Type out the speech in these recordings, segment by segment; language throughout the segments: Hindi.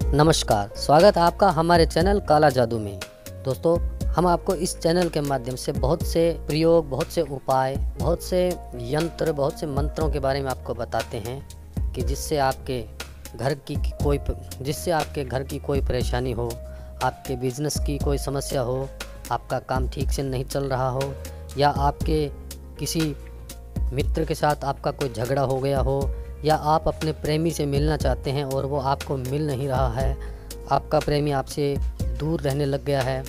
नमस्कार, स्वागत है आपका हमारे चैनल काला जादू में। दोस्तों, हम आपको इस चैनल के माध्यम से बहुत से प्रयोग, बहुत से उपाय, बहुत से यंत्र, बहुत से मंत्रों के बारे में आपको बताते हैं कि जिससे आपके घर की कोई परेशानी हो, आपके बिजनेस की कोई समस्या हो, आपका काम ठीक से नहीं चल रहा हो, या आपके किसी मित्र के साथ आपका कोई झगड़ा हो गया हो, या आप अपने प्रेमी से मिलना चाहते हैं और वो आपको मिल नहीं रहा है, आपका प्रेमी आपसे दूर रहने लग गया है,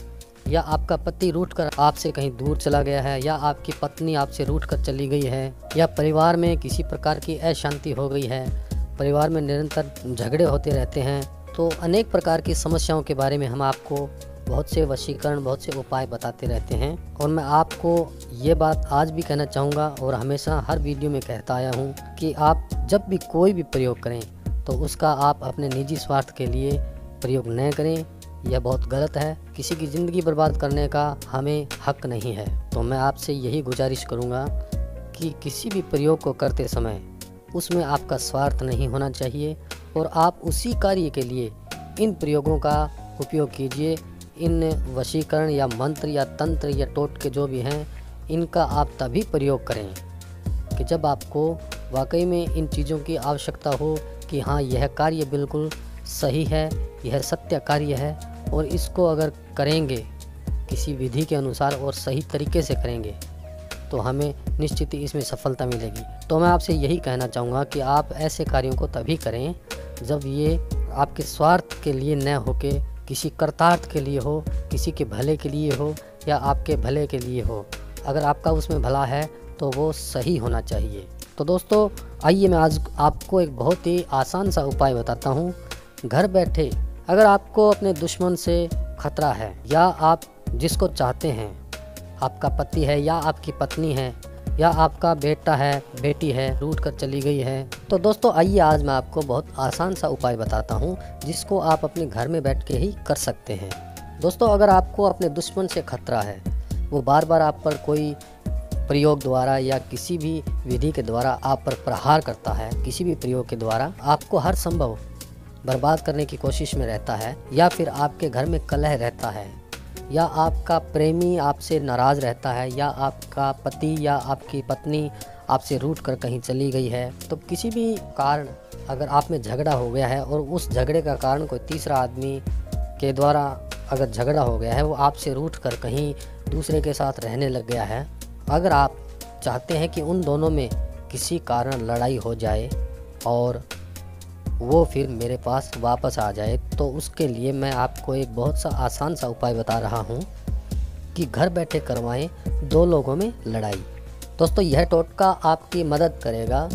या आपका पति रूठकर आपसे कहीं दूर चला गया है, या आपकी पत्नी आपसे रूठकर चली गई है, या परिवार में किसी प्रकार की अशांति हो गई है, परिवार में निरंतर झगड़े होते रहते हैं। तो अनेक प्रकार की समस्याओं के बारे में हम आपको बहुत से वशीकरण, बहुत से उपाय बताते रहते हैं। और मैं आपको ये बात आज भी कहना चाहूँगा और हमेशा हर वीडियो में कहता आया हूँ कि आप जब भी कोई भी प्रयोग करें तो उसका आप अपने निजी स्वार्थ के लिए प्रयोग न करें। यह बहुत गलत है। किसी की ज़िंदगी बर्बाद करने का हमें हक नहीं है। तो मैं आपसे यही गुजारिश करूँगा कि किसी भी प्रयोग को करते समय उसमें आपका स्वार्थ नहीं होना चाहिए और आप उसी कार्य के लिए इन प्रयोगों का उपयोग कीजिए। इन वशीकरण या मंत्र या तंत्र या टोटके जो भी हैं, इनका आप तभी प्रयोग करें कि जब आपको वाकई में इन चीज़ों की आवश्यकता हो कि हाँ, यह कार्य बिल्कुल सही है, यह सत्य कार्य है और इसको अगर करेंगे किसी विधि के अनुसार और सही तरीके से करेंगे तो हमें निश्चित ही इसमें सफलता मिलेगी। तो मैं आपसे यही कहना चाहूँगा कि आप ऐसे कार्यों को तभी करें जब ये आपके स्वार्थ के लिए न होके किसी कर्तार्थ के लिए हो, किसी के भले के लिए हो या आपके भले के लिए हो। अगर आपका उसमें भला है तो वो सही होना चाहिए। तो दोस्तों, आइए मैं आज आपको एक बहुत ही आसान सा उपाय बताता हूँ। घर बैठे अगर आपको अपने दुश्मन से खतरा है, या आप जिसको चाहते हैं, आपका पति है या आपकी पत्नी है या आपका बेटा है, बेटी है, रूठ कर चली गई है, तो दोस्तों आइए आज मैं आपको बहुत आसान सा उपाय बताता हूँ जिसको आप अपने घर में बैठ के ही कर सकते हैं। दोस्तों, अगर आपको अपने दुश्मन से खतरा है, वो बार बार आप पर कोई प्रयोग द्वारा या किसी भी विधि के द्वारा आप पर प्रहार करता है, किसी भी प्रयोग के द्वारा आपको हर संभव बर्बाद करने की कोशिश में रहता है, या फिर आपके घर में कलह रहता है, या आपका प्रेमी आपसे नाराज़ रहता है, या आपका पति या आपकी पत्नी आपसे रूठ कर कहीं चली गई है, तो किसी भी कारण अगर आप में झगड़ा हो गया है और उस झगड़े का कारण कोई तीसरा आदमी के द्वारा अगर झगड़ा हो गया है, वो आपसे रूठ कर कहीं दूसरे के साथ रहने लग गया है, अगर आप चाहते हैं कि उन दोनों में किसी कारण लड़ाई हो जाए और वो फिर मेरे पास वापस आ जाए, तो उसके लिए मैं आपको एक बहुत सा आसान सा उपाय बता रहा हूँ कि घर बैठे करवाएं दो लोगों में लड़ाई। दोस्तों, यह टोटका आपकी मदद करेगा।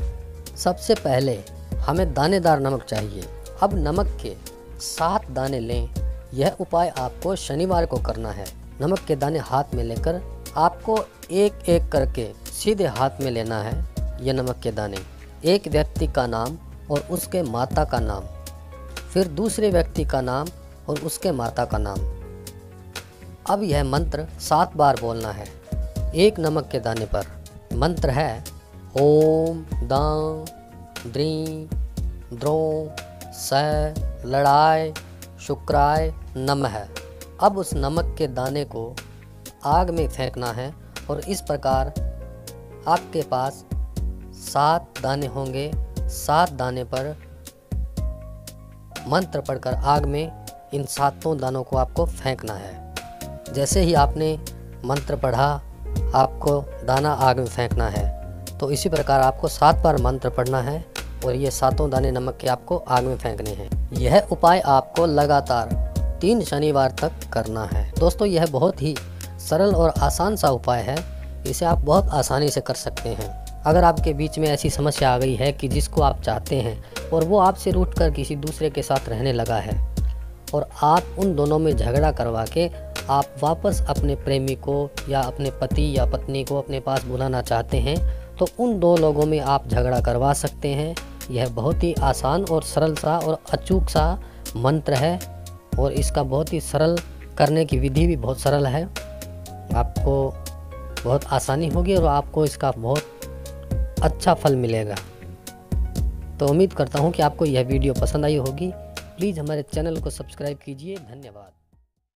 सबसे पहले हमें दानेदार नमक चाहिए। अब नमक के 7 दाने लें। यह उपाय आपको शनिवार को करना है। नमक के दाने हाथ में लेकर आपको एक एक करके सीधे हाथ में लेना है। यह नमक के दाने, एक व्यक्ति का नाम और उसके माता का नाम, फिर दूसरे व्यक्ति का नाम और उसके माता का नाम। अब यह मंत्र 7 बार बोलना है एक नमक के दाने पर। मंत्र है ओम दां द्रीं द्रों स लड़ाय शुक्राय नमः। अब उस नमक के दाने को आग में फेंकना है और इस प्रकार आपके पास 7 दाने होंगे। 7 दाने पर मंत्र पढ़कर आग में इन 7 दानों को आपको फेंकना है। जैसे ही आपने मंत्र पढ़ा, आपको दाना आग में फेंकना है। तो इसी प्रकार आपको 7 बार मंत्र पढ़ना है और ये 7 दाने नमक के आपको आग में फेंकने हैं। यह उपाय आपको लगातार 3 शनिवार तक करना है। दोस्तों, यह बहुत ही सरल और आसान सा उपाय है। इसे आप बहुत आसानी से कर सकते हैं। अगर आपके बीच में ऐसी समस्या आ गई है कि जिसको आप चाहते हैं और वो आपसे रूठकर किसी दूसरे के साथ रहने लगा है, और आप उन दोनों में झगड़ा करवा के आप वापस अपने प्रेमी को या अपने पति या पत्नी को अपने पास बुलाना चाहते हैं, तो उन 2 लोगों में आप झगड़ा करवा सकते हैं। यह बहुत ही आसान और सरल सा और अचूक सा मंत्र है और इसका बहुत ही सरल करने की विधि भी बहुत सरल है। आपको बहुत आसानी होगी और आपको इसका बहुत अच्छा फल मिलेगा। तो उम्मीद करता हूँ कि आपको यह वीडियो पसंद आई होगी। प्लीज़ हमारे चैनल को सब्सक्राइब कीजिए। धन्यवाद।